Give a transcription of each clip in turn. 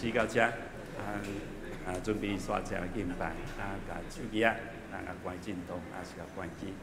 时到这，准备刷车敬拜，甲手机啊，关震动，是甲关机。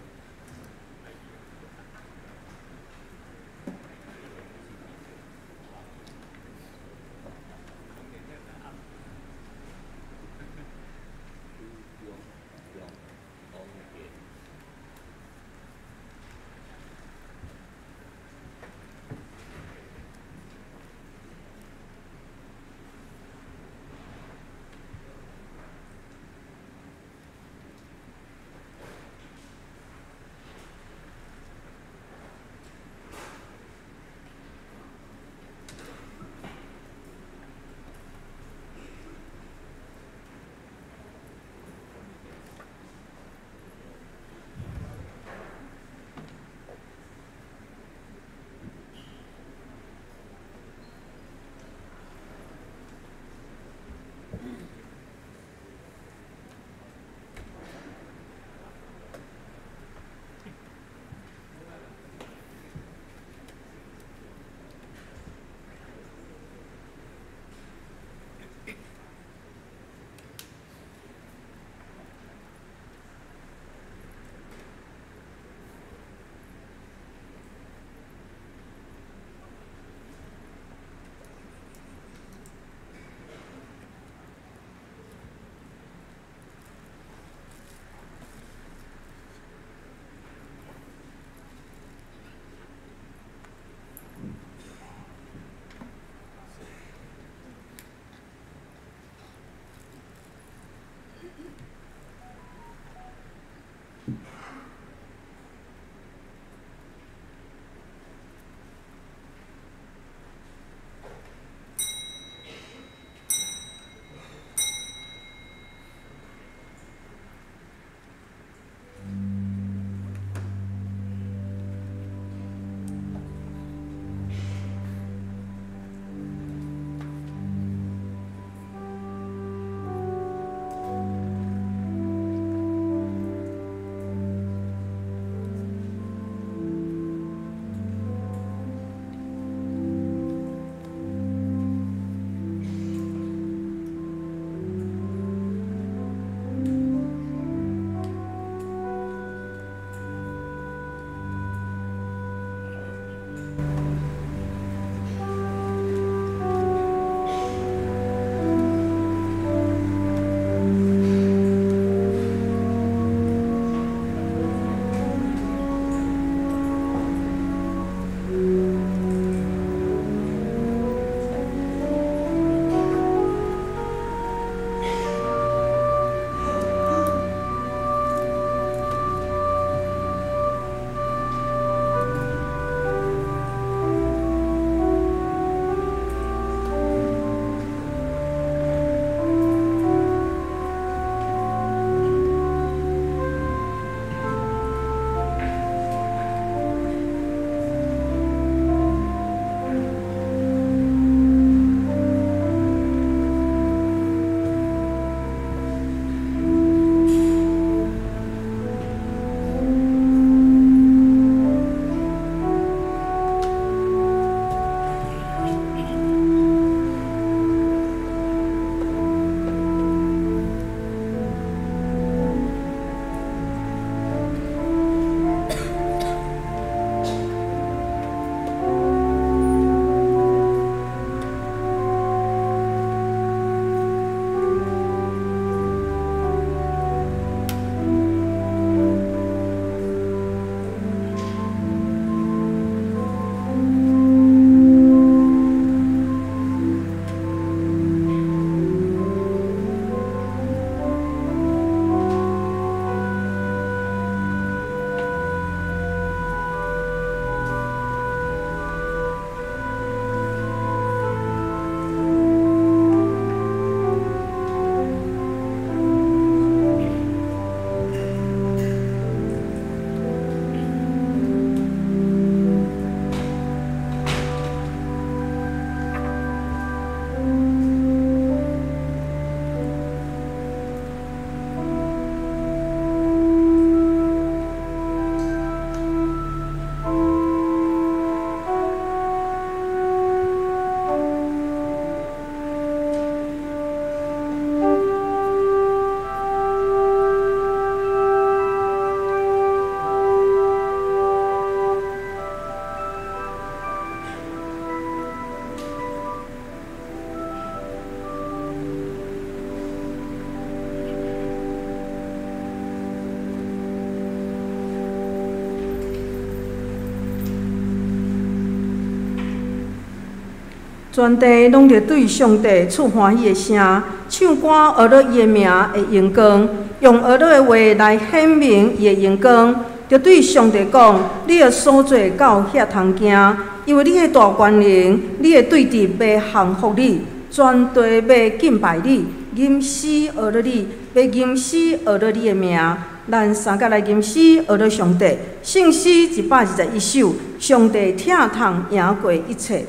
全地拢着对上帝出欢喜的声，唱歌学了伊的名的荣光，用学了的话来显明伊的荣光。着对上帝讲：你的所做到遐通行，因为你的大权能，你的对敌要降服你，全地要敬拜你，吟诗学了你，要吟诗学了你的名。咱三甲来吟诗学了上帝，圣诗121首，上帝疼痛赢过一切。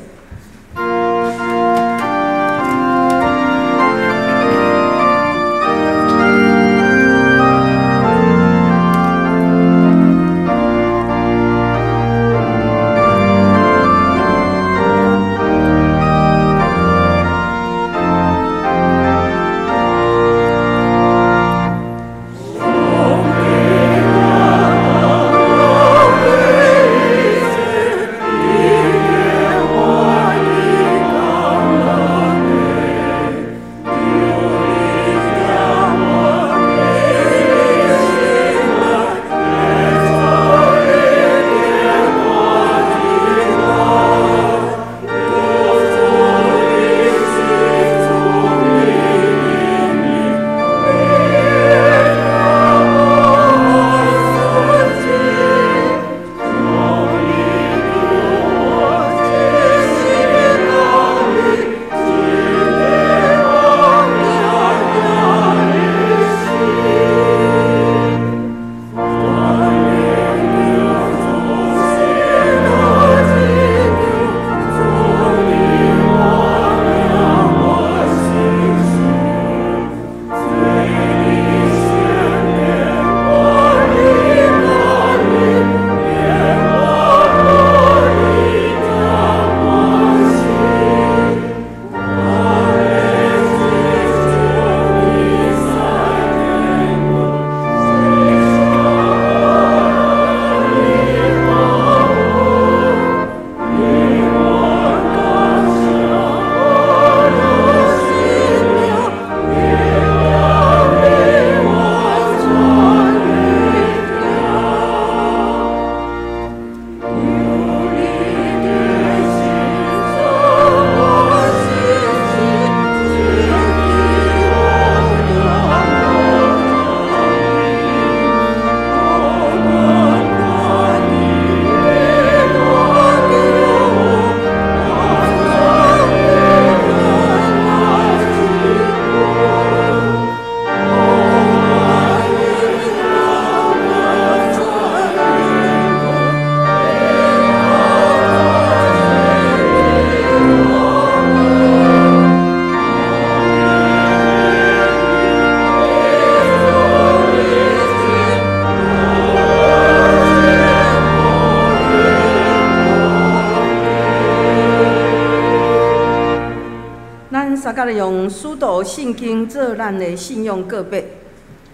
大家用使徒圣经做咱的信仰告白。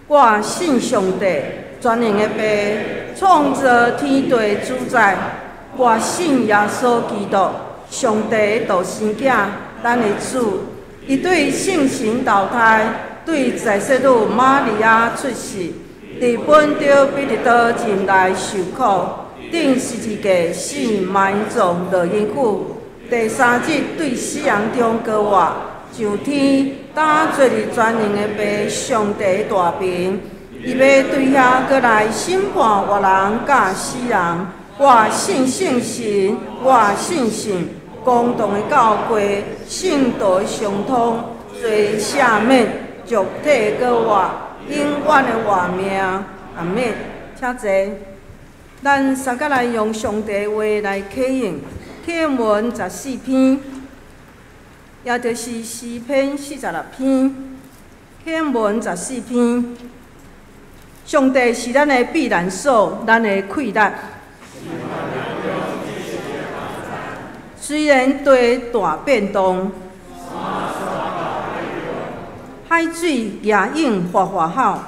我信上帝，全能的爸，创造天地主宰。我信耶稣基督，上帝的独生子，咱的主。伊对圣神投胎，对在世女玛利亚出世，伫本着彼得岛前来受苦，顶十字架死埋葬落阴府。第三日对死人中高活。上天打坐伫全能的爸上帝的大屏，伊要对遐过来审判活人甲死人。我信圣神，我信神，公道的教会，圣道的相通，罪赦免，俗体高活，永远的活命。阿们，请坐。咱三个来用上帝话来启应，启应文14篇。也就是诗篇46篇，启应文14篇。上帝是咱的避难所，咱的溃烂。虽然地大变动，海水野涌哗哗吼，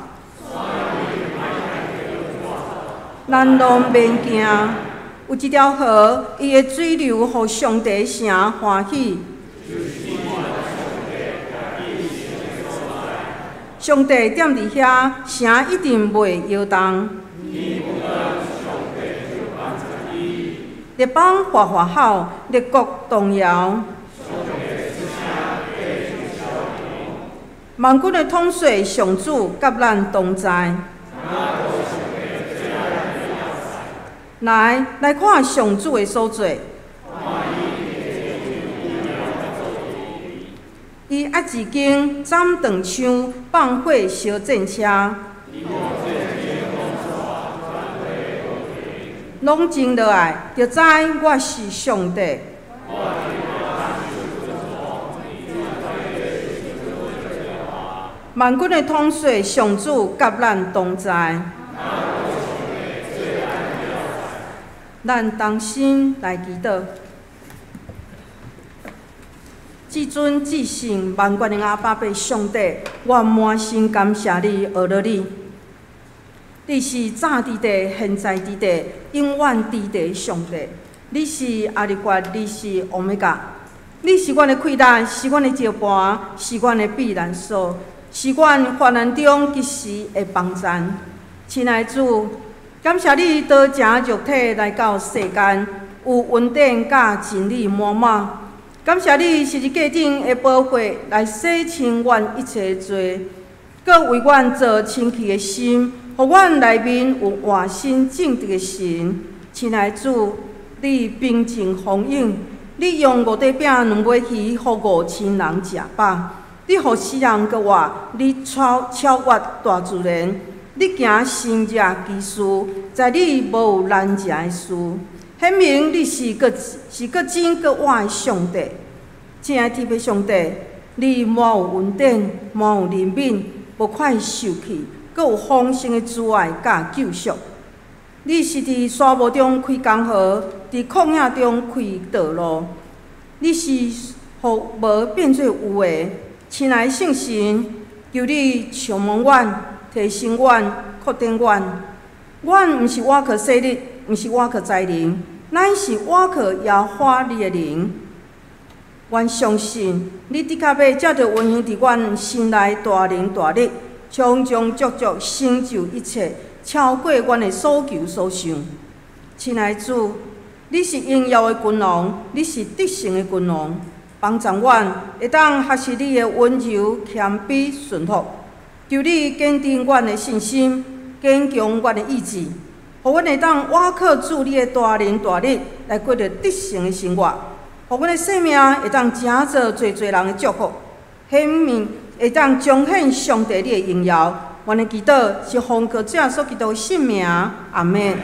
咱拢免惊。有一条河，伊的水流，互上帝城欢喜。上帝踮伫遐，城一定袂摇动。列邦哗哗吼，列国动摇。万军的统帅上主甲咱同在。来看上主的所做。伊压一间斩断枪，放火烧战车，拢静落来，就知我是上帝。万军的统帅上主甲咱同在。咱同心来祈祷。至尊至圣万军的阿爸爸上帝，我满心感谢你，学了你。你是早伫地、现在伫地、永远伫地的上帝。你是阿里法，你是欧米伽，你是阮的气力，是阮的招伴，是阮的避难所，是阮患难中及时的帮衬。亲爱的主，感谢你道成肉体来到世间，有恩典甲真理满满。感谢你是日价顶的宝血来洗清阮一切罪，搁为阮做清气的心，互阮内面有活心正直的心。亲爱的主，你平静风涌，你用5块饼2尾鱼，互5000人食饱。你互世人搁活，你超越大自然。你行神迹奇事，在你无有难食的事。显明你是个真个活的上帝。亲爱的天父上帝，你满有恩典，满有怜悯，无快受气，阁有丰盛的慈爱甲救赎。你是伫沙漠中开江河，伫旷野中开道路。你是互无变做有的。亲爱的圣神，求你充满阮，提升阮，扩展阮。阮毋是倚靠势力，毋是倚靠才能，乃是倚靠耶和华你的灵。阮相信你的确要借着运行伫阮心内大能大力，充充足足成就一切，超过阮的所求所想。亲爱的主，你是荣耀的君王，你是得胜的君王，帮助阮会当学习你的温柔、谦卑、顺服。求你坚定阮的信心，坚强阮的意志，互阮会当倚靠主你的大能大力来过着得胜的生活。互阮的生命会当成做侪人的祝福，显明会当彰显上帝你的荣耀。阮的祈祷是奉靠主所基督的圣名，阿门。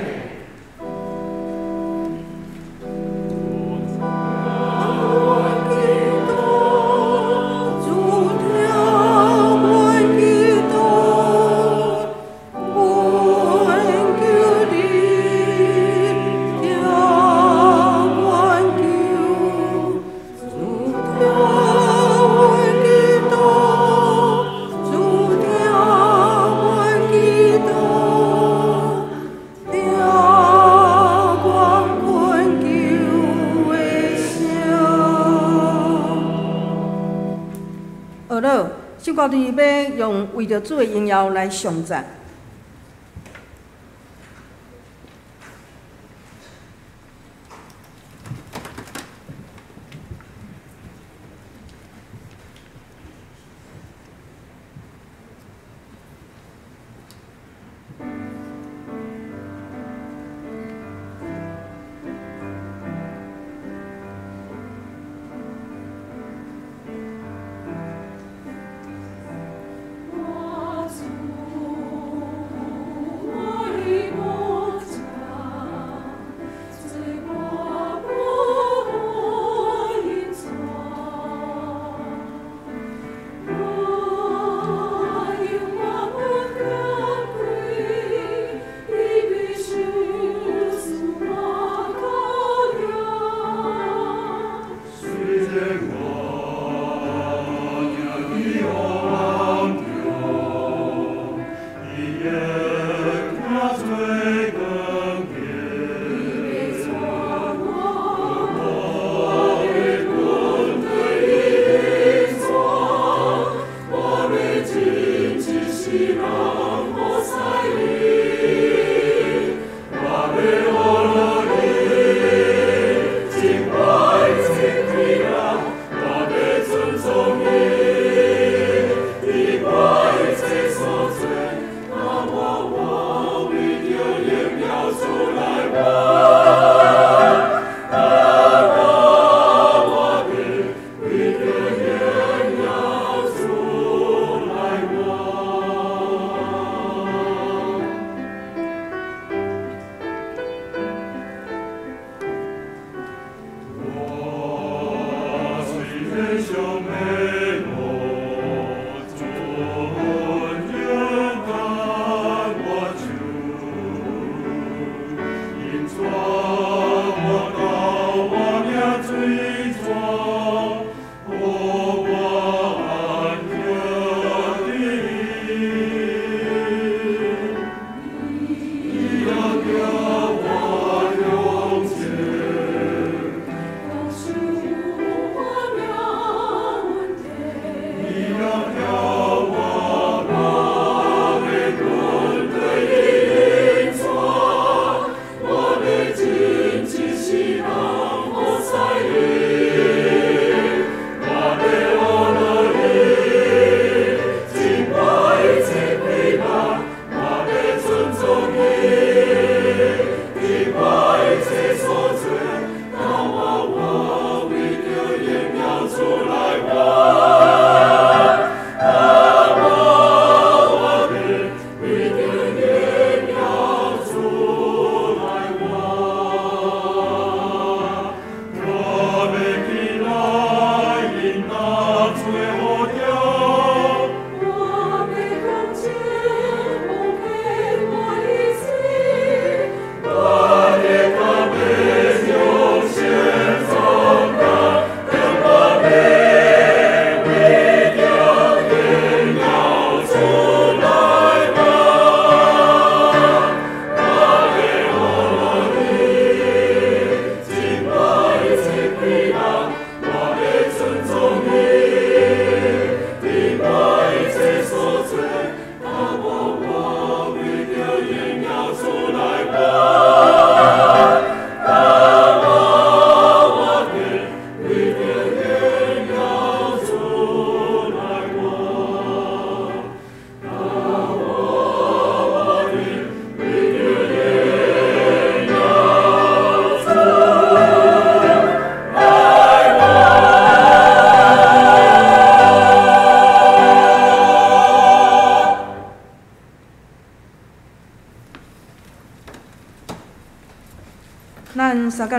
首歌里要用为着主的荣耀来颂赞。我主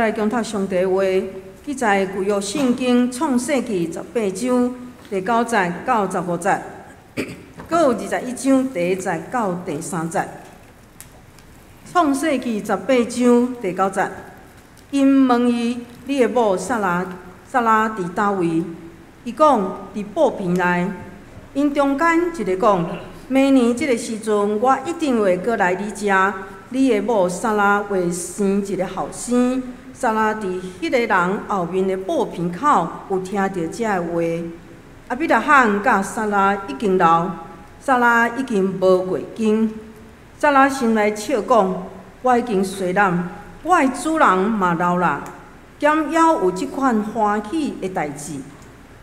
来强读上帝话，记载旧约圣经创世纪18章第9节到15节，搁有21章第1节到第3节。创世纪18章第9节，因问伊：你的某撒拉伫倒位？伊讲：伫布片内。因中间一个讲：明年即个时阵，我一定会过来你遮。你的某撒拉会生一个后生。撒拉伫迄个人后面的布片口有听到这个话。亚比拉罕甲撒拉已经老，撒拉已经无月经。撒拉心内笑讲：我已经衰烂，我的主人嘛老啦，兼还有即款欢喜的代志。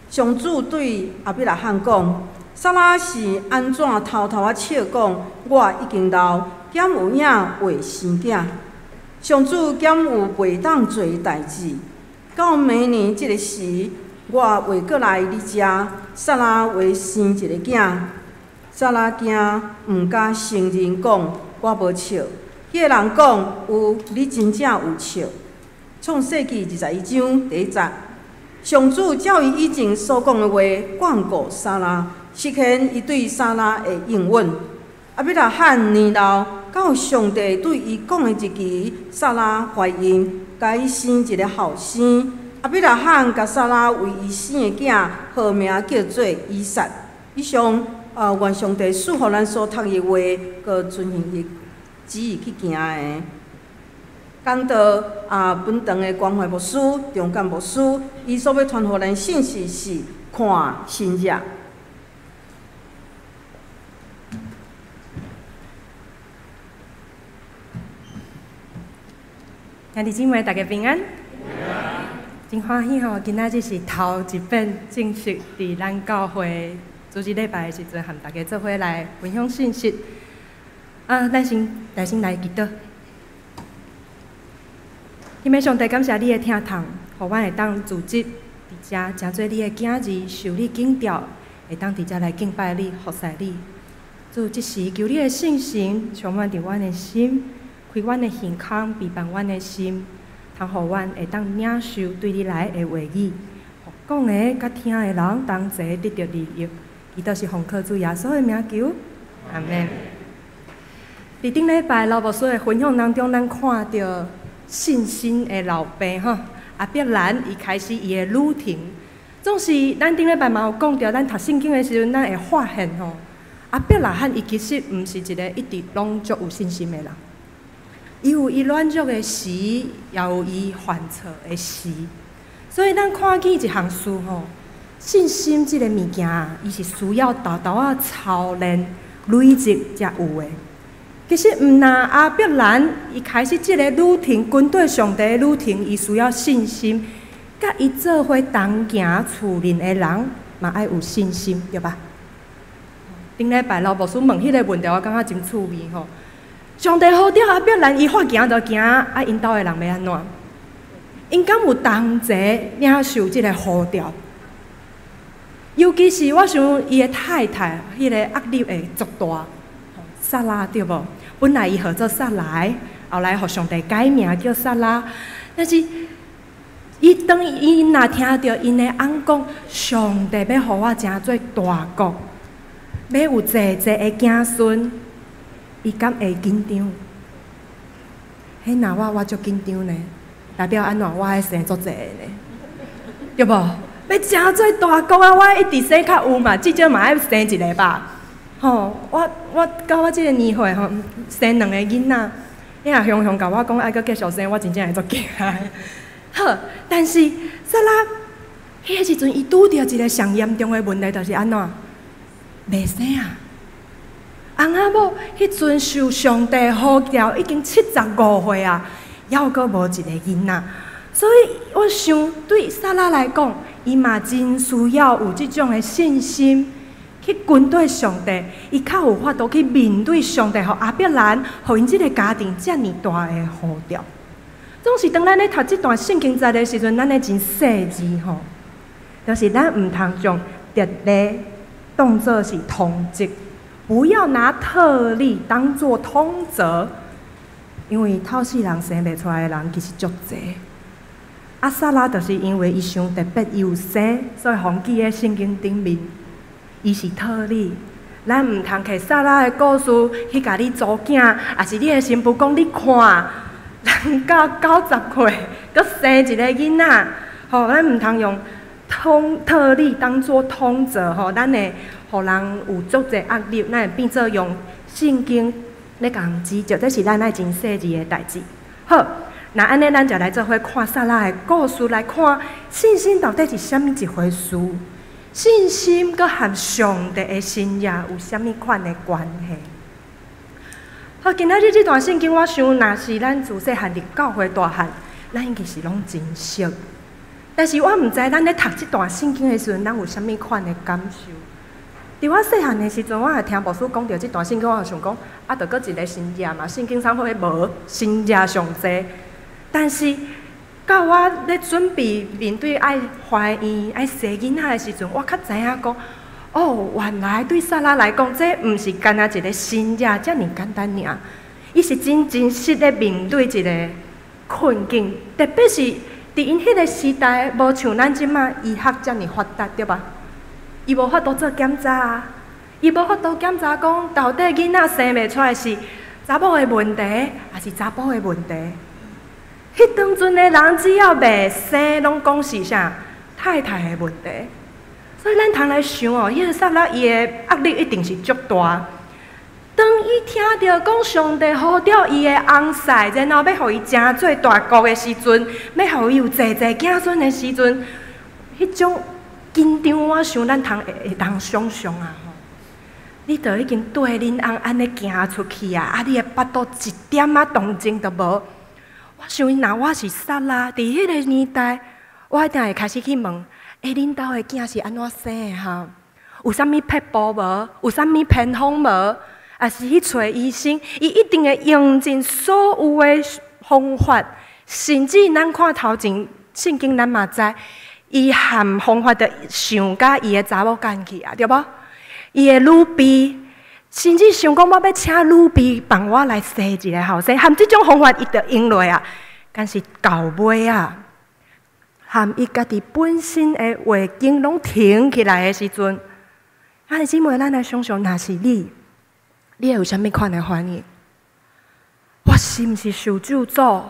上主对亚比拉罕讲：撒拉是安怎偷偷笑讲我已经老，兼有影会生囝？上主兼有袂当做代志。到明年即个时，我会过来你遮，撒拉会生一个囝。撒拉惊，毋敢承认讲我无笑。迄个人讲：有，你真正有笑。创世纪21章第1节，上主照伊以前所讲的话眷顾撒拉，实现伊对撒拉的应允。亚比拉罕年老，到上帝对伊讲的一期，撒拉怀孕，甲伊生一个后生。亚比拉罕甲撒拉为伊生的囝号名叫做以撒。以上愿上帝赐予咱所读的话，搁遵行伊旨意去行的。讲到本堂的关怀牧师、中干牧师，伊所要传予咱信息是看新约。兄弟姊妹，大家平安。真欢喜吼，今仔日是头一遍正式伫咱教会主日礼拜的时阵，和大家做伙来分享信息。咱先来祈祷。因为上帝感谢你的听筒，互阮会当组织伫遮，诚做你的囝儿受你敬调，会当伫遮来敬拜你、服侍你。主即时求你的圣神充满伫阮的心。开阮的胸腔，陪伴阮的心，通互阮会当领受对你来的话语，互讲的甲听的人同齐得到利益。伊都是奉靠主耶稣的名求，阿门。伫顶礼拜老牧师的分享当中，咱看到信心的老爸亚伯兰伊开始伊的旅程。总是咱顶礼拜嘛有讲到，咱读圣经的时阵，咱会发现亚伯拉罕伊其实毋是一个一直拢足有信心的人。伊有伊软弱的时，也有伊犯错的时，所以咱看见一项事信心这个物件，伊是需要豆豆操练、累积才有的。其实毋但亚伯兰伊开始这个旅程，跟对上帝的旅程，伊需要信心，甲伊做伙同行厝邻的人嘛爱有信心，对吧？顶礼拜老牧师问迄个问题，我感觉真趣味上帝呼召亚伯兰，伊发行就行，因兜的人要安怎？因敢有同齐领受即个呼召？尤其是我想，伊的太太，迄个压力会足大，撒拉对无？本来伊号做撒来，后来互上帝改名叫撒拉，但是当伊若听到因的翁讲，上帝要互我成做大国，要有济济的子孙。伊敢会紧张？迄若我足紧张呢，代表安怎？我爱生足济呢，对无？要诚做大国啊！我一直生较有嘛，至少嘛爱生一个吧。我到我即个年岁生2个囡仔，你若雄雄甲我讲爱阁继续生，我真正会足惊。好，但是撒拉迄个时阵，伊拄着一个上严重的问题，就是安怎？袂生啊！翁仔某迄阵受上帝呼召，已经75岁啊，还有阁无一个囡仔，所以我想对撒拉来讲，伊嘛真需要有即种的信心，去跟对上帝，伊较有法度去面对上帝，互亚伯兰，互因即个家庭遮尔大的呼召。总是当咱咧读即段圣经节的时阵，咱咧真细致就是咱毋通将特例当作是通则。不要拿特例当作通则，因为透死人生袂出来的人其实足侪。啊，撒拉就是因为伊伤特别优生，所以放记喺圣经顶面。伊是特例，咱毋通摕撒拉的故事去甲你做囝，也是你的新妇讲你看，人到90岁，佮生一个囡仔，吼，咱毋通用特例当作通则，吼，咱会互人有足侪压力，咱会变做用圣经咧共指着，这是咱爱真细致的代志。好。那安尼，咱就来做伙看撒拉的故事，来看信心到底是虾米一回事？信心佮和上帝的信仰有虾米款的关系？好，今仔日这段圣经，我想，若是咱自细汉入教会大汉，咱应该是拢真熟。但是我毋知咱咧读这段圣经的时阵，咱有虾米款的感受？伫我细汉的时阵，我也听牧师讲到这段圣经，我就想讲，啊，着搁一个新约嘛，圣经上会无新约上济。但是，到我咧准备面对爱怀孕、爱生囡仔的时阵，我较知影讲，哦，原来对撒拉来讲，这毋是干那一个新约遮尔简单尔，伊是真实咧面对一个困境，特别是伫因迄个时代，无像咱即马医学遮尔发达，对吧？伊无法度做检查，伊无法度检查讲到底囡仔生袂出来是查某的问题，还是查甫的问题？迄当阵的人只要袂生，拢讲是啥太太的问题。所以咱通来想哦，迄个撒拉伊的压力一定是足大。当伊听到讲上帝呼召伊的翁婿，然后要互伊成做大国的时阵，要互伊有济子孙的时阵，迄种紧张，我想咱会当想象啊吼。你着已经对恁翁安尼行出去啊，你的巴肚一点仔动静都无。我想，若我是撒拉，伫迄个年代，我一定会开始去问：恁兜的囝是安怎生的哈？有啥物撇步无？有啥物偏方无？也是去找医生，伊一定会用尽所有的方法，甚至咱看头前圣经，咱嘛知，伊含方法着想甲伊的查某干去啊，对无？伊的女婢。甚至想讲，我要请女婢帮我来生一个后生，含这种方法伊就用落啊。但是到尾啊，含伊家己本身的话经拢停起来的时阵，啊，姊妹，咱来想想，若是你会有啥物款的反应？我是毋是受咒诅？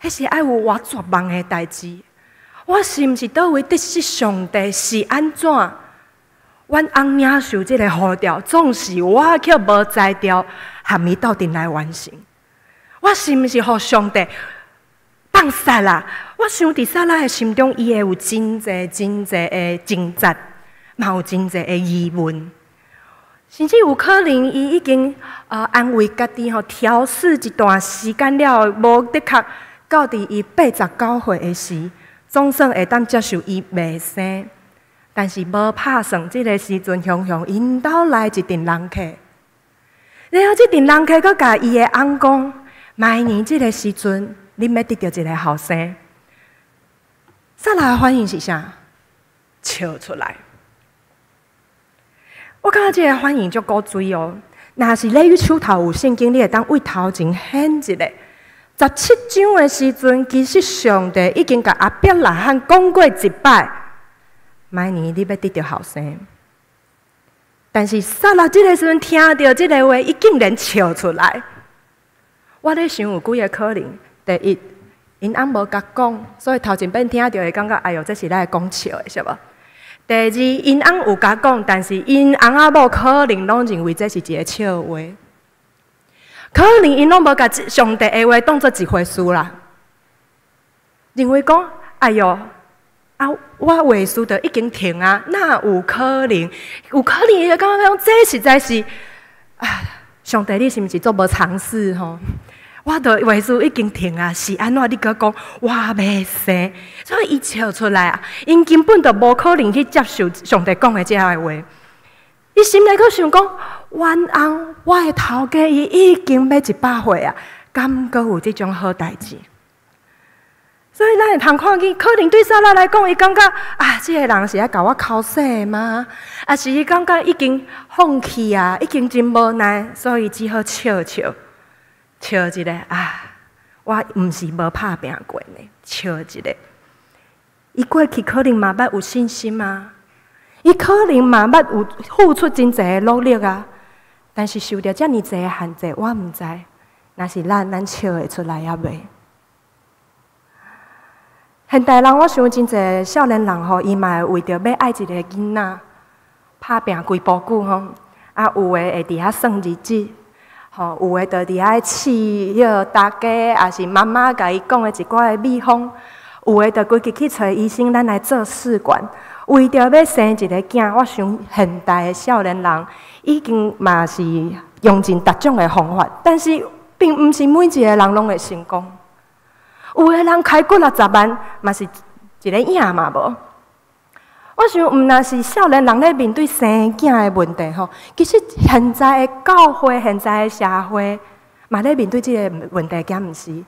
迄是爱有我绝望的代志？我是毋是倒位得失上帝是安怎？阮翁领受这个呼召，总是我却无才调，含伊斗阵来完成。我是毋是互上帝放杀啦？我想伫撒拉的心中，伊会有真侪的挣扎，嘛有真侪的疑问，甚至有可能伊已经安慰家己吼，调试一段时间了，无的确到伫伊89岁的时，总算会当接受伊未生。但是无拍算，这个时阵雄雄因兜来一阵人客，然后这阵人客佫甲伊的翁讲：明年这个时阵，恁要得到一个后生。撒拉的反应是啥？笑出来。我感觉这个反应足古锥哦。若是你手头有圣经，你会当为头前显一个。17章的时阵，其实上帝已经甲亚伯拉罕讲过一摆。明年你要得到后生，但是撒拉这个时阵听到这个话，伊竟然笑出来。我咧想有几个可能：第一，因翁无甲讲，所以头前边听到会感觉哎哟，这是来讲笑的，是无？第二，因翁有甲讲，但是因翁仔某可能拢认为这是一个笑话，可能因拢无甲上帝的话当作一回事啦，认为讲哎哟。啊！我话术就已经停啊，哪有可能？有可能就感觉讲，这实在是啊！上帝，你是毋是做无尝试吼？我的话术已经停啊，是安怎？你搁讲我未生，所以伊笑出来啊！因根本就无可能去接受上帝讲的这样的话。伊心内搁想讲，阮翁，我的头家伊已经要100岁啊，敢搁有这种好代志？所以，咱会通看见，可能对撒拉来讲，伊感觉啊，这个人是来甲我考试吗？啊，是伊感觉已经放弃啊，已经真无奈，所以只好笑一个啊，我我毋是无拍拼过呢，笑一个。伊过去可能嘛捌有信心啊，伊可能嘛捌有付出真侪努力啊，但是受到遮尔侪限制，我毋知，若是咱笑会出来也袂。现代人，我想真侪少年人吼，伊嘛会为着要爱一个囡仔，拍拼规步久吼，啊有诶会伫遐算日子。吼，有诶，就伫遐试迄大家，也是妈妈甲伊讲诶一寡诶秘方；有诶，就规日去找医生，咱来做试管。为着要生一个囝，我想现代诶少年人已经嘛是用尽各种诶方法，但是并毋是每一个人拢会成功。有诶人开几60万，嘛是一个影嘛无。我想，毋若是少年人咧面对生囝诶问题吼，其实现在诶教会、现在诶社会嘛咧面对即个问题，敢毋是？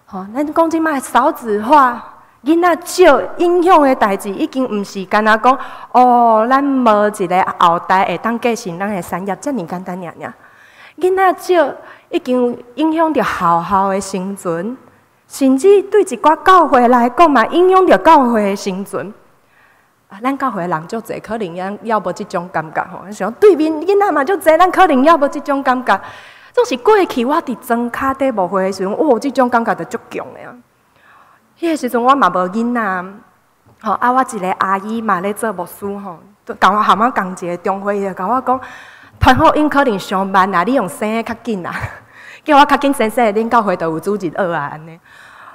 吼，咱讲即摆少子化，囡仔少影响诶代志，已经毋是干那讲哦，咱无一个后代会当继承咱诶产业，遮尔简单尔尔。囡仔少已经影响着后诶生存，甚至对一寡教会来讲嘛，影响着教会诶生存。咱教会人足侪，可能要无即种感觉吼。想对面囡仔嘛足侪，咱可能要无即种感觉。总是过去我伫庄脚底牧会诶时阵，哦，即种感觉就足强诶啊。迄个时阵我嘛无囡仔，吼啊，我一个阿姨嘛咧做牧师吼，甲我含我共一个中会，伊就甲我讲，团福音可能上慢啊，你用生诶较紧啊，叫我较紧生，恁教会就有主日学啊安尼。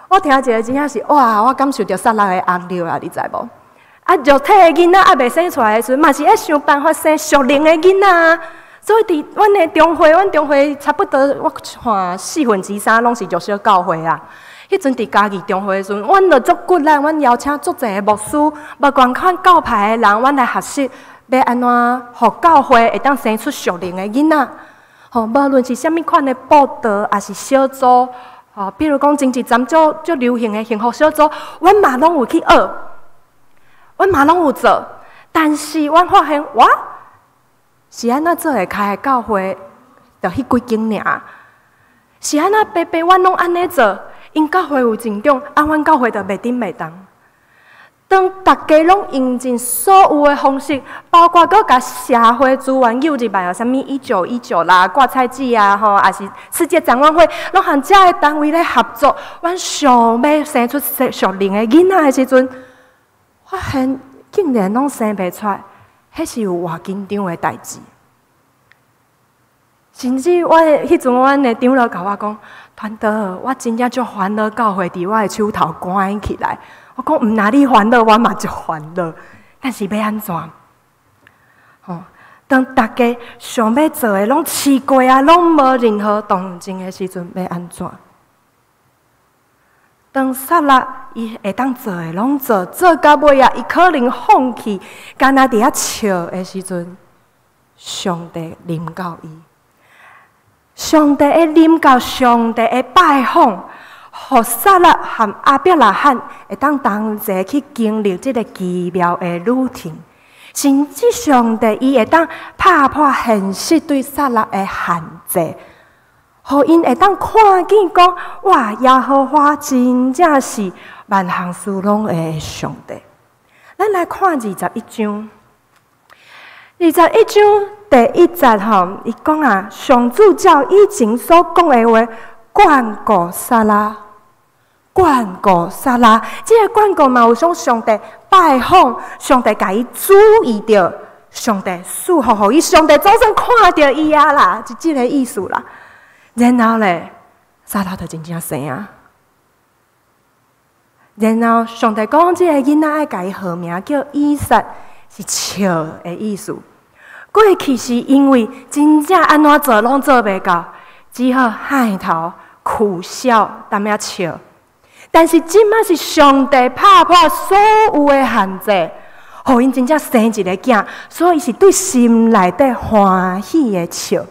我听一个真正是哇，我感受着撒拉诶压力啊，你知无？啊，肉体的囡仔还未生出来的时阵，嘛是要想办法生属灵的囡仔。所以伫阮的中会，阮中会差不多我看3/4拢是就是教会啦。迄阵伫家己中会的时阵，阮就足骨力，阮邀请足侪牧师，无光看教派的人，阮来学习要安怎互教会会当生出属灵的囡仔。吼，无论是啥物款的报道，还是小组，吼，比如讲前一阵足流行的幸福小组，阮嘛拢有去学。阮嘛拢有做，但是阮发现，哇，是安怎做会开的教会，就迄几间尔。是安怎白白阮拢安尼做，因教会有成长，啊，阮教会就袂顶袂动。当大家拢用尽所有的方式，包括佮甲社会资源诱入来，有啥物1919啦、挂菜季啊，吼，还是世界展望会，拢和遮个单位咧合作。阮想要生出属灵的囡仔的时阵，发现竟然拢生袂出来，迄是有偌紧张的代志。甚至迄阵阮的长老甲我讲，团导，我真正足烦恼，教会伫我的手头关起来。我讲，毋若你烦恼，我嘛足烦恼。但是要安怎？吼，当大家想要做的拢试过啊，拢无任何动静的时阵，要安怎？当撒拉伊会当做的拢做到尾啊，伊可能放弃，干那伫遐笑的时阵，上帝临到伊，上帝会临到，上帝会拜访，互撒拉和阿伯拉罕会当同齐去经历这个奇妙的旅程，甚至上帝伊会当打破现实对撒拉的限制。互因会当看见讲，哇，耶和华真正是万行事拢的上帝。咱来看21章，21章第1节吼，伊讲啊，上主照以前所讲的话，眷顾撒拉，眷顾撒拉。这个眷顾嘛，有种上帝拜访，上帝甲伊注意着，上帝赐福互伊，上帝总算看到伊啊啦，就这个意思啦。然后咧，撒拉就真正生啊。然后上帝讲，这个囡仔爱甲伊号名叫以撒，是笑的意思。过去是因为真正安怎做拢做袂到，只好害头苦笑，淡仔笑。但是即摆是上帝打破所有的限制，互因真正生一个囝，所以是对心内底欢喜的笑。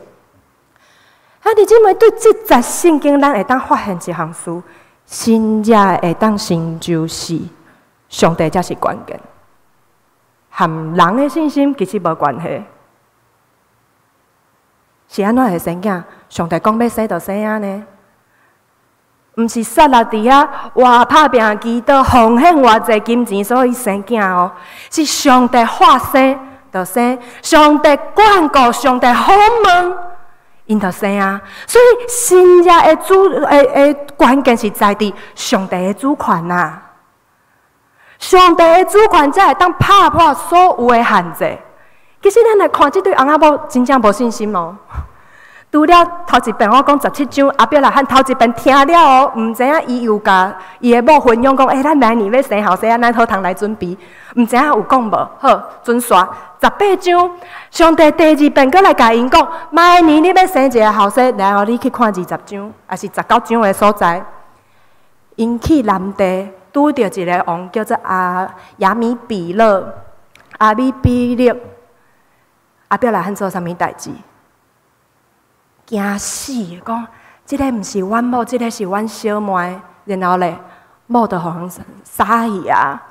啊！你即摆对这节圣经，咱会当发现一项事，真正会当成就是上帝才是关键，和人的信心其实无关系。是安怎会生囝？上帝讲要生就生啊呢？毋是撒拉伫遐活拍拼祈祷，奉献偌济金钱，所以生囝哦，是上帝发生就生，上帝管顾，上帝好问，因就生啊。所以新约的关键是在伫上帝的主权啊。上帝的主权才会当拍破所有的限制。其实咱来看这对翁仔某，真正无信心哦。除了头一遍我讲17章，阿伯来喊头一遍听了哦，毋知影伊有甲伊的某分享讲，咱来年要生后生啊，咱好通来准备。毋知影有讲无？好，准煞18章，上帝第2遍搁来甲因讲，明年你要生一个后生，然后你去看20章，还是19章的所在。因去南地拄着一个王，叫做亚米比勒、阿米比勒，阿伯来喊做啥物代志？惊死！讲，这个毋是阮某，这个是阮小妹。然后咧，某就互人杀去啊！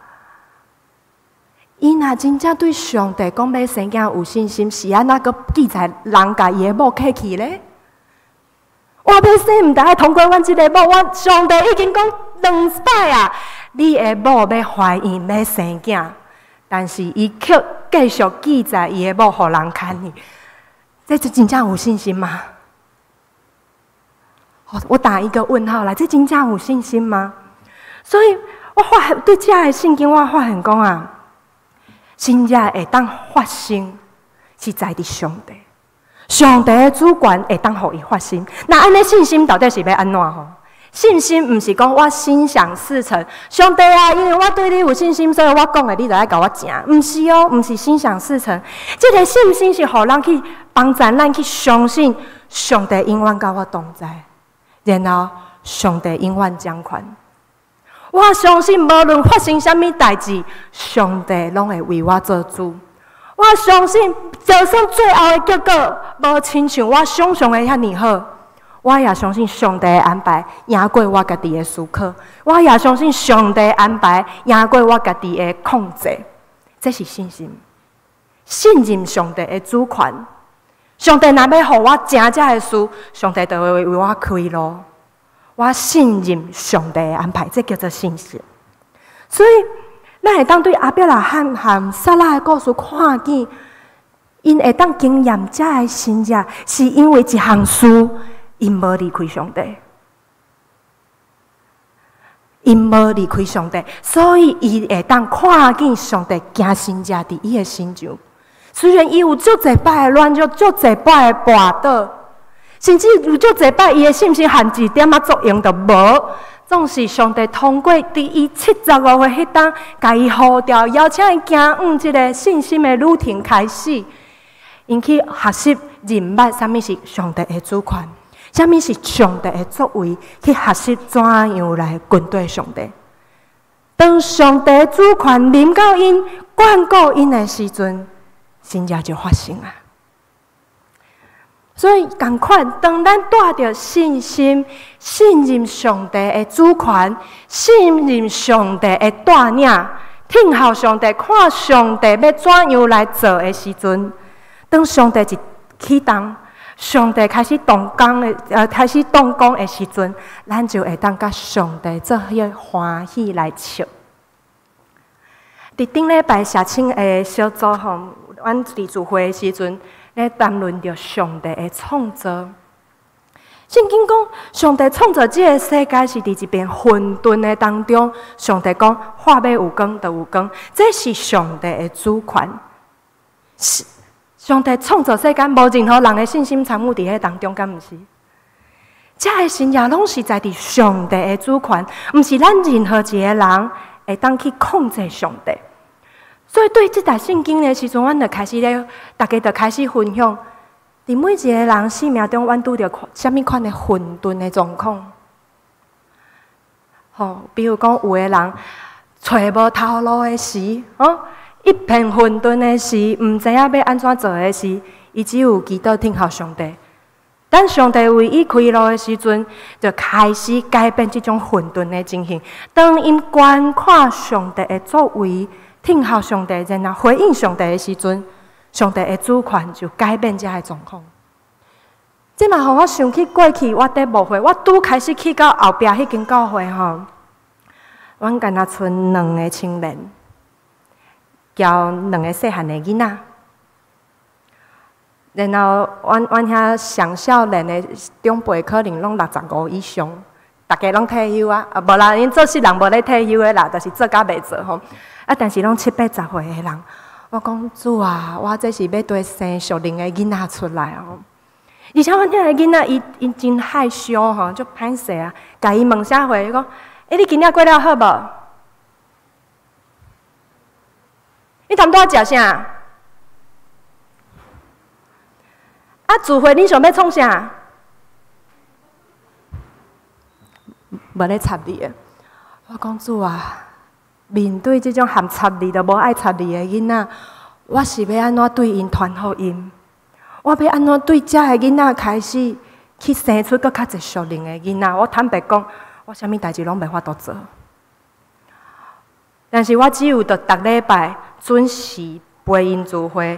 伊若真正对上帝讲要生囝有信心，是安那个记载人家伊的某客气咧？我要生，毋但爱通过阮即个某，我上帝已经讲2摆啊！你的某要怀孕要生囝，但是伊却继续记载伊的某互人看去，这真正有信心吗？我打一个问号来，这真正有信心吗？所以我对这个圣经我发现讲啊，真正会当发生是在伫上帝，上帝的主权会当互伊发生。那安尼信心到底是要安怎吼？信心毋是讲我心想事成，上帝啊，因为我对你有信心，所以我讲的你就要甲我听。毋是哦，毋是心想事成。这个信心是互咱去帮助咱去相信上帝永远甲我同在。然后，上帝永远掌权。我相信，无论发生什么代志，上帝拢会为我做主。我相信，就算最后的结果无亲像我想象的遐尼好，我也相信上帝的安排赢过我家己的思考。我也相信上帝的安排赢过我家己的控制。这是信心，信任上帝的主权。上帝若要互我正这的事，上帝就会为我开路。我信任上帝的安排，这叫做信心。所以，咱会当对阿伯拉罕和撒拉的故事看见，因会当经验这的信仰，是因为一项事，因无离开上帝，因无离开上帝，所以伊会当看见上帝行神迹伫伊的身上。虽然伊有足侪摆的软弱，足侪摆的跋倒，甚至有足侪摆伊的信心限一点仔作用都无，总是上帝通过伫伊75岁迄当，甲伊呼召，邀请伊行这个信心的旅程开始，因去学习认捌啥物是上帝的主权，啥物是上帝的作为，去学习怎样来跟对上帝。当上帝的主权临到因、管顾因的时阵，真正就发生啊！所以，同款，当咱带着信心、信任上帝的主权、信任上帝的带领，听候上帝看上帝要怎样来做的时阵，当上帝一启动，上帝开始动工的开始动工的时阵，咱就会当甲上帝做伙欢喜来笑。伫顶礼拜社青的小组吼。阮伫聚会的时阵，咧谈论着上帝的创造。圣经讲，上帝创造这个世界是伫一片混沌的当中。上帝讲，话要有光就有光，这是上帝的主权。上帝创造世界，无任何人的信心参与伫迄当中，敢毋是？这个信仰拢是在伫上帝的主权，毋是咱任何一个人会当去控制上帝。所以对这台圣经的时阵，阮就开始咧，大家就开始分享，伫每一个人生命中，阮拄着什么款的混沌的状况。比如讲，有的人找无头路的时，一片混沌的时，毋知影要安怎做的时，伊只有祈祷听候上帝。等上帝为伊开路的时阵，就开始改变这种混沌的情形。当因观看上帝的作为。听候上帝，然后回应上帝的时阵，上帝的主权就改变这个状况。即嘛，互我想起过去，我伫牧会，我拄开始去到后壁迄间教会吼，阮敢若剩2个青年，交2个细汉的囡仔。然后，阮遐上少年的长辈可能拢65以上，大家拢退休啊，无啦，因做世人无咧退休的啦，就是做甲袂做吼。啊，但是拢70、80岁的人，我讲主啊，我这是要对生属灵的囡仔出来哦。而且阮遐个囡仔，伊真害羞吼，足歹势啊。甲伊问啥货，伊讲：你今仔过了好无？你谈多食啥？啊，聚会你想要创啥？无咧插你的。我讲主啊，面对这种含插你都无爱插你的囡仔，我是要安怎对因传福音？我要安怎对遮个囡仔开始去生出更较侪属灵的囡仔？我坦白讲，我啥物代志拢袂法度做。但是我只有逐礼拜准时陪因聚会，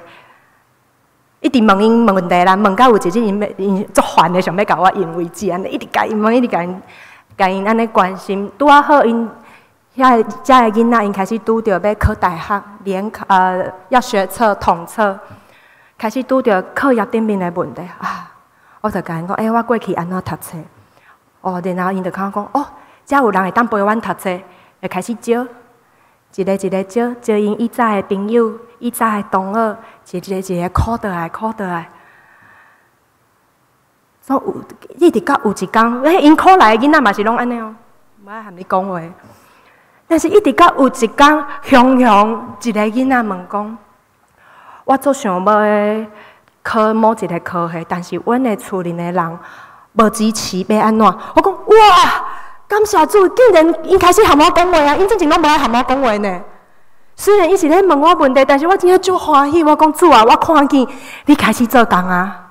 一直问因问题啦，问到有一日因足烦的，想要甲我引为止，安尼一直甲因问，一直甲因安尼关心。拄啊好，因遐遮个囡仔因开始拄着要考大学，要学测、统测。开始拄着课业顶面的问题啊，我就甲因讲，我过去安怎读册？哦，然后因就讲，遮有人会当陪阮读册，会开始招，一个招因以前的朋友、以前的同学，一个考倒来。所以一直到有一天，因考来的囡仔嘛是拢安尼哦，无爱含你讲话。但是一直到有一天，雄一个囡仔问讲。我做想要考某一个科系，但是阮的厝里的人无支持，要安怎？我讲哇，感谢主，竟然因开始含我讲话啊！因之前拢无爱含我讲话呢。虽然伊是咧问我问题，但是我真正足欢喜。我讲主啊，我看见你开始做工啊，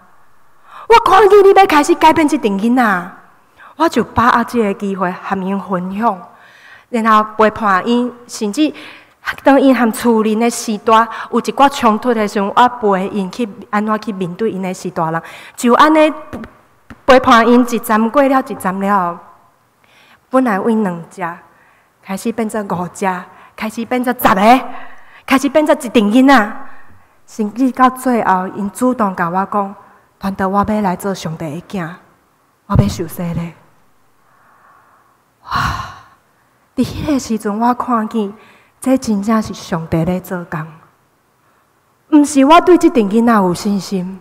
我看见你要开始改变这阵囡仔，我就把握这个机会和因分享，然后陪伴因，甚至。当因和厝邻的时代有一寡冲突的时候，我陪因去安怎去面对因的时代人，就安尼陪伴因一站过了一站了，本来因2只，开始变做5只，开始变做10个，开始变做一群囡仔，甚至到最后，因主动甲我讲：“团队，我要来做上帝的囝，我要受洗咧。”哇！伫迄个时阵，我看见。这真正是上帝咧做工，毋是我对这群囡仔有信心，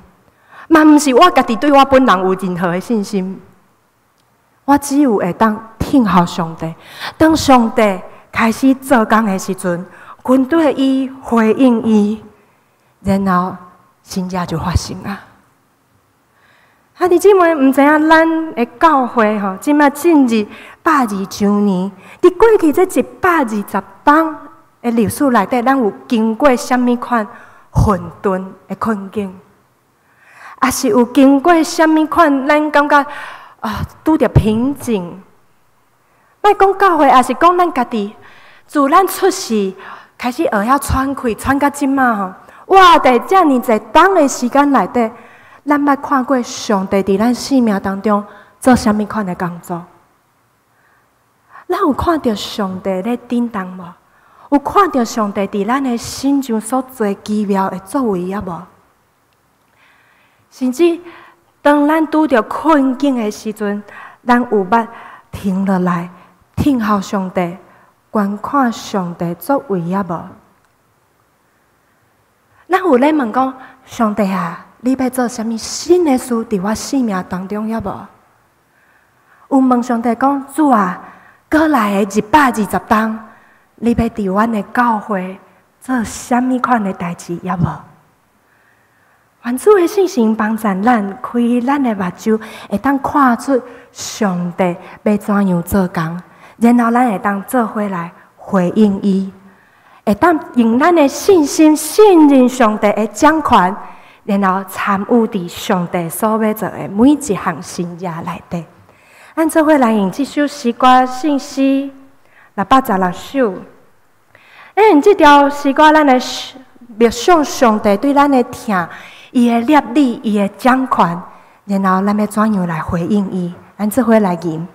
嘛毋是我家己对我本人有任何的信心。我只有会当听候上帝。当上帝开始做工的时阵，军队伊回应伊，然后真正就发生啊！弟兄姊妹，毋知影咱的教会吼，即马进入120周年，伫过去这120档的历史内底，咱有经过什么款混沌的困境，也是有经过什么款咱感觉拄着瓶颈。莫讲教会，也是讲咱家己，自咱出世开始学晓喘气，喘到即马吼，哇！在遮尔侪长的时间内底。咱捌看过上帝伫咱生命当中做什么款的工作？咱有看到上帝咧震动无？有看到上帝伫咱的心中所做奇妙的作为啊无？甚至当咱拄着困境的时阵，咱有捌停落来，听候上帝，观看上帝作为啊无？咱有咧问讲，上帝啊！你要做什么新的事伫我生命当中，也无？有问上帝讲：主啊，过来的120档，你要伫阮的教会做什么款的代志，也无？愿主的信心帮助咱，开咱的目睭，会当看出上帝要怎样做工，然后咱会当做伙来回应伊，会当用咱的信心信任上帝的掌权。然后参与伫上帝所要做的每一项新业内底，咱做伙来用这首诗歌信息616首。用这条诗歌，咱来默想上帝对咱的疼，伊的立理，伊的掌权，然后咱要怎样来回应伊？咱做伙来吟。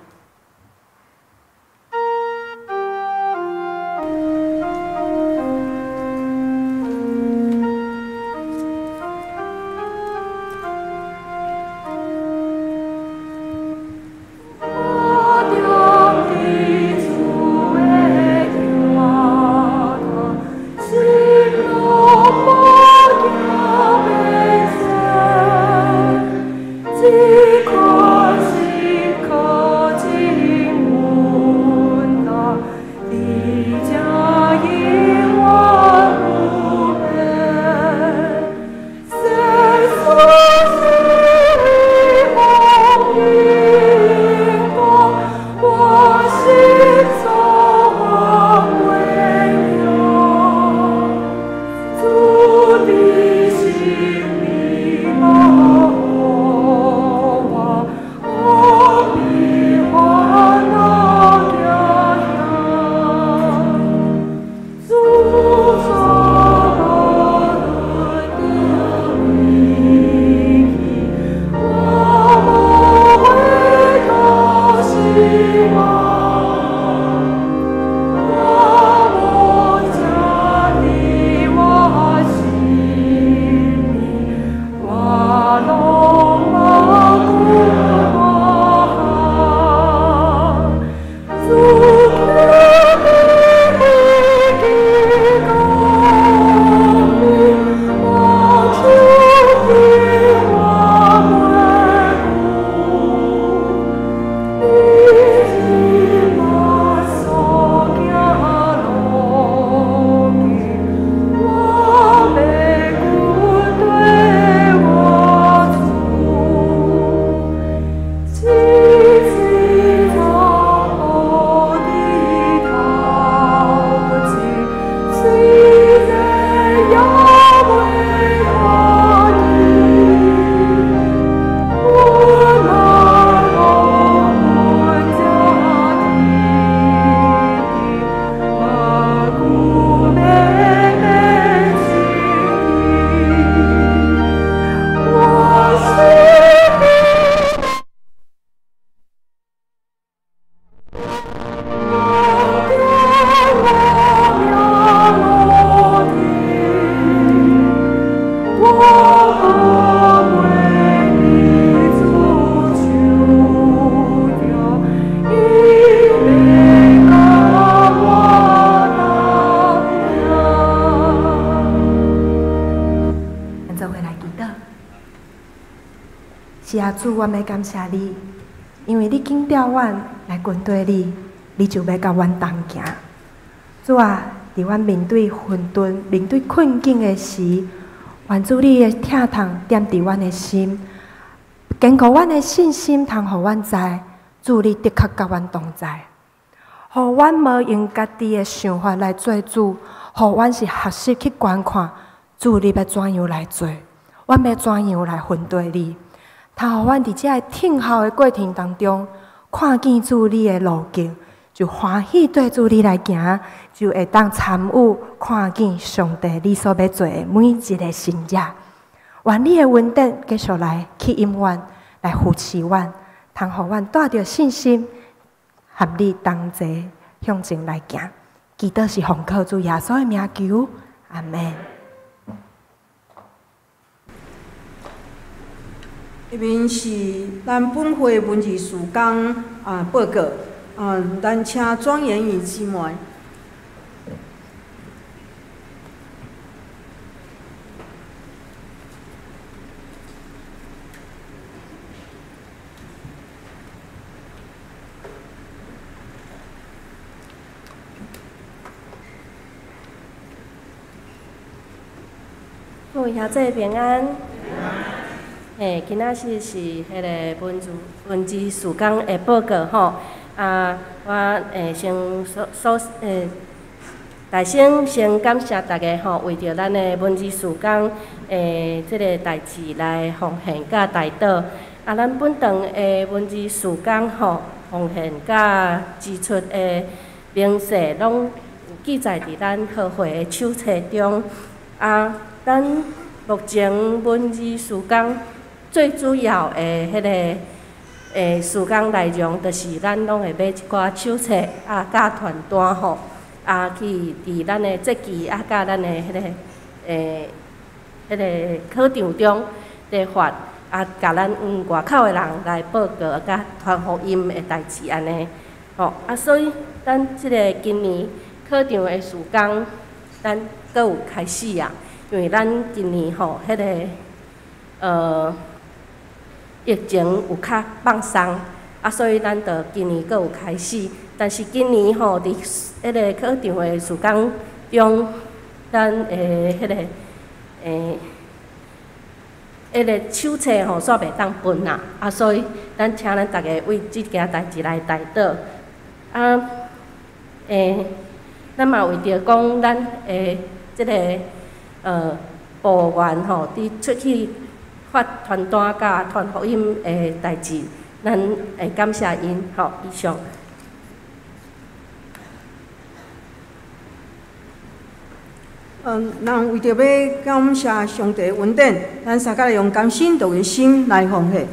是啊，主，我要感谢你，因为你拣调阮来跟对你，你就要甲阮同行。主啊，伫阮面对混沌、面对困境的时，愿主你的疼痛点伫阮的心，坚固阮的信心，通互阮知，主你的确甲阮同在。互阮无用家己的想法来做主，互阮是学习去观看，主你要怎样来做，阮要怎样来分对你。通互阮伫遮个听候的过程当中，看见主你的路径，就欢喜对主你来行，就会当参与看见上帝你所要做的每一个心者。愿你的恩典继续来去引阮，来扶持阮，通互阮带着信心，合你同齐向前来行。祈祷是奉靠主耶稣的名求，阿门。下面是咱本会文字事工报告，咱请庄严仪姊妹。祝兄弟平安。今仔日是迄个文字事工的报告吼。我大先感谢大家吼，为着咱的文字事工即个代志来奉献甲代祷。咱本堂的文字事工吼，奉献甲支出的明细拢有记载伫咱教会的手册中。咱目前文字事工最主要的迄个事工内容，就是咱拢会买一寡手册啊，甲传单吼，啊去伫咱的节期啊，甲咱的迄个迄个考场中来发啊，甲咱外口的人来报告，甲传福音的代志安尼。吼啊，所以咱即个今年考场的事工，咱阁有开始啊，因为咱今年吼迄个疫情有较放松，啊，所以咱着今年阁有开始。但是今年吼，伫迄个考场的事工中，咱迄个迄个手册吼煞袂当分啦，啊，所以咱请咱大家为即件代志来代祷。啊，咱嘛为着讲咱即个部员吼，伫出去发传单甲传福音的代志，咱会感谢因吼。以上。咱为着要感谢上帝恩典，咱三个用甘心道的心来奉献。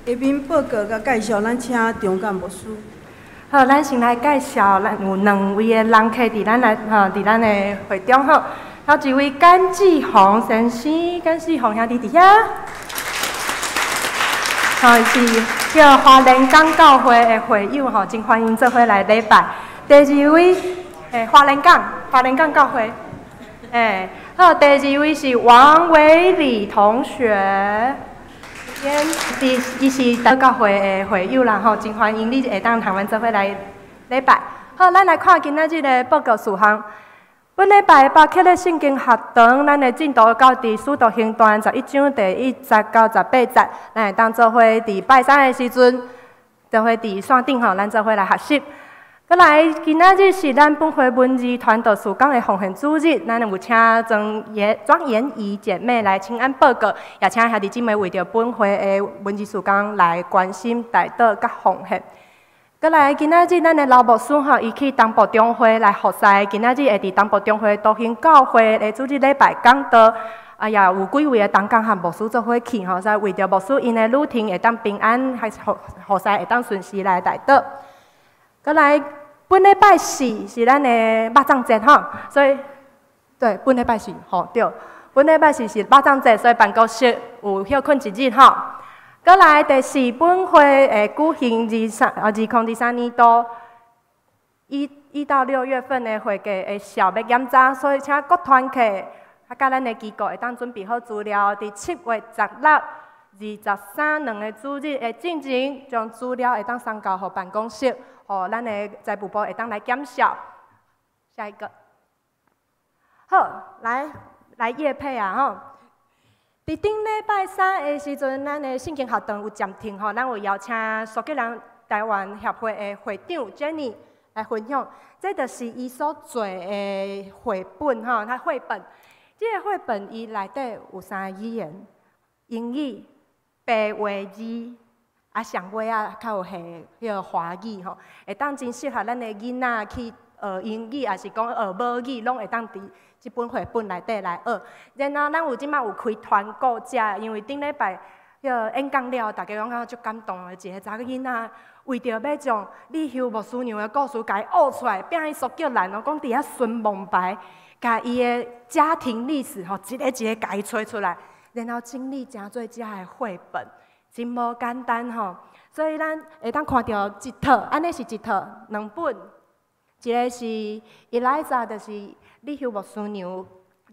下面报告甲介绍，咱请张干牧师。好，咱先来介绍，咱有2位的人客伫咱的会中好。头一位甘志宏先生，甘志宏兄弟伫遐。吼是叫花莲港教会的会友吼，真欢迎做伙来礼拜。第2位花莲港教会。好，第2位是王伟礼同学。伊是德教会的会友啦吼，真欢迎你下当同阮做伙来礼拜。好，咱来看今仔日的报告事项。本礼拜巴克的圣经学堂，咱的进度到伫使徒行传11章第1节到18节，咱会当做伙伫拜三的时阵，就会伫线顶吼，咱做伙来学习。再来，今仔日是咱本会文字传道事工的奉献主日，咱有请庄妍仪姐妹来请安报告，也请兄弟姊妹为着本会的文字事工来关心代祷甲奉献。再来，今仔日咱的老牧师吼，伊去东部中会来服侍。今仔日会伫东部中会道兴教会的主日礼拜讲道，也有几位的同工和牧师做伙去吼，所以为着牧师因的旅程会当平安，还是服侍会当顺时来代祷。再来，本礼拜四是咱的肉粽节吼，所以对，本礼拜四吼对，本礼拜四是肉粽节，所以办公室有休困一日吼。再来，第四本会会举行2023年度1到6月份的会计的小要检查，所以请各团体甲咱的机构会当准备好资料，伫7月16、23两个主日的进前，将资料会当送交互办公室，互咱的财务部会当来检视。下一个，好，来业配啊吼。伫顶礼拜三的时阵，咱的圣经学堂有暂停吼，咱有邀请苏格兰台湾协会的会长 Jenny 来分享，这就是伊所做的绘本吼，他绘本。这个绘本伊内底有3个语言：英语、白话字，上尾较有个华语吼，会当真适合咱的囡仔去学英语，也是讲学母语，拢会当伫即本绘本内底来学。然后咱即摆有开团购者，因为顶礼拜演讲了，大家讲足感动的，一个查某囡仔为着要将李休牧师娘的故事家学出来，变去苏格兰哦，讲伫遐寻梦牌，甲伊的家庭历史吼，一个一个家找出来，然后整理成做遮个绘本，真无简单吼。所以咱会当看到一套，安尼是一套2本。一个是 Eliza， 就是李休牧师娘；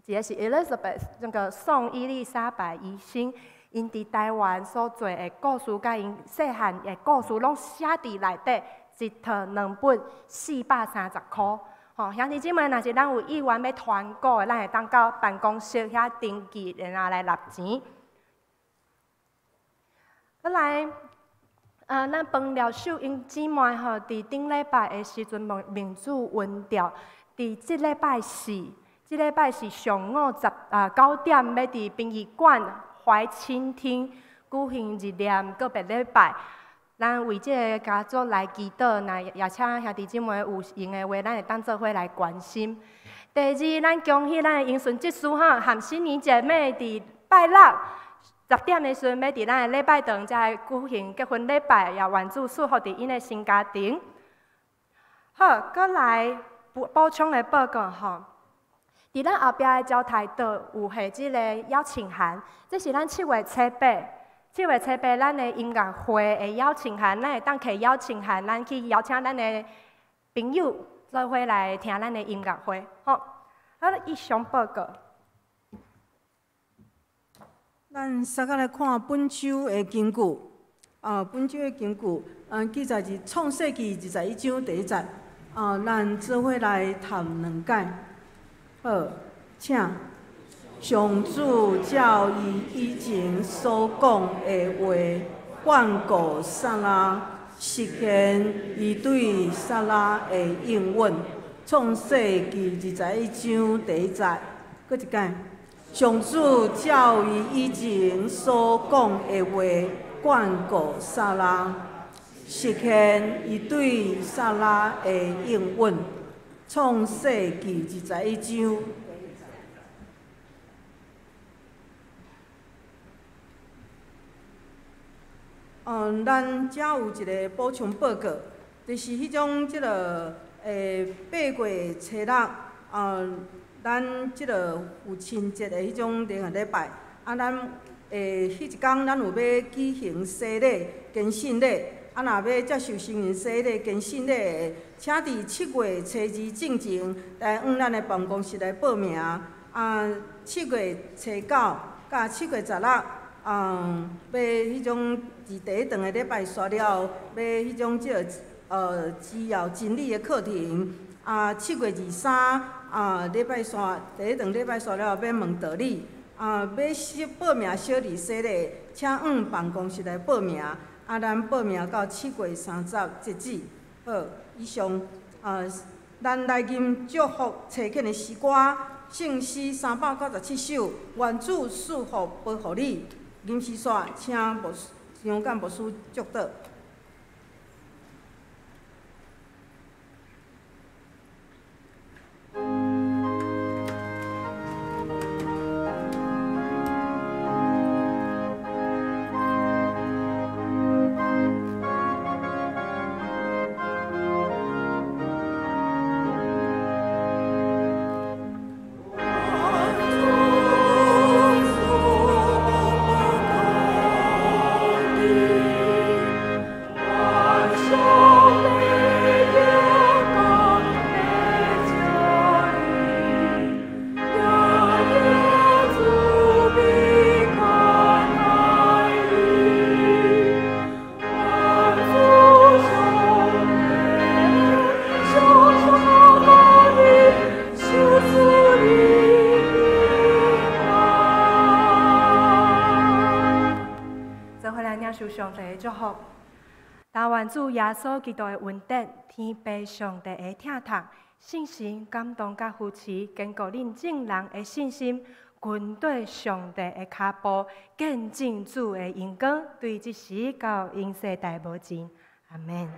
一个是 Elizabeth， 那个宋伊丽莎白医生，因伫台湾所做的故事，甲因细汉的故事，拢写伫内底，一套2本，430块。吼，兄弟姊妹，若是咱有意愿要团购的，咱会当到办公室遐登记，然后来纳钱。再来。咱饭疗秀因姊妹吼，伫顶礼拜的时阵民主温调，伫即礼拜四上午9点，要伫殡仪馆怀亲厅举行日念告别礼拜。咱为即个家族来祈祷，那也请兄弟姊妹有闲的话，咱会当做伙来关心。第二，咱恭喜咱的英顺执事吼，和新年姐妹伫拜六。10点的时阵，要伫咱的礼拜堂才举行结婚礼拜，也愿主祝福伫因的新家庭。好，搁来补充的报告吼，伫咱后壁的招台岛有下即个邀请函，这是咱7月初8，咱的音乐会的邀请函，咱会当摕邀请函，咱去邀请咱的朋友做伙来听咱的音乐会。好，以上报告。咱先来看本周的经句。本周的经句，记载是创世纪21章第1节。咱做伙来读2解。好，请。上主照伊以前所讲的话，眷顾撒拉，实现伊对撒拉的应允。创世纪21章第1节。搁一解。上主照伊以前所讲的话，眷顾撒拉，实现伊对撒拉的应允。创世纪21章。咱遮有一个补充报告，就是迄种8月初6，咱即个父亲节的迄种联合礼拜，咱迄一天咱有要举行洗礼、跟信礼，若要接受圣灵洗礼、跟信礼的，请伫7月初2进前来咱的办公室来报名。7月初9甲7月16，要迄种伫第一堂的礼拜刷了，要迄种只要真理的课程。7月23礼拜三第一堂礼拜三了后，要问道理，要报名小儿洗礼，请往办公室来报名。咱报名到7月30截止。好，以上咱来吟祝福册卷的诗歌，圣诗397首，愿主赐福保护你。吟诗线，请张干牧师祝祷。上帝的祝福，但愿主耶稣基督的恩典、天父上帝的疼痛、信心感动甲扶持，坚固恁众人的信心，跟对上帝的脚步，见证主的荣光，对这时到永世大无尽。阿门。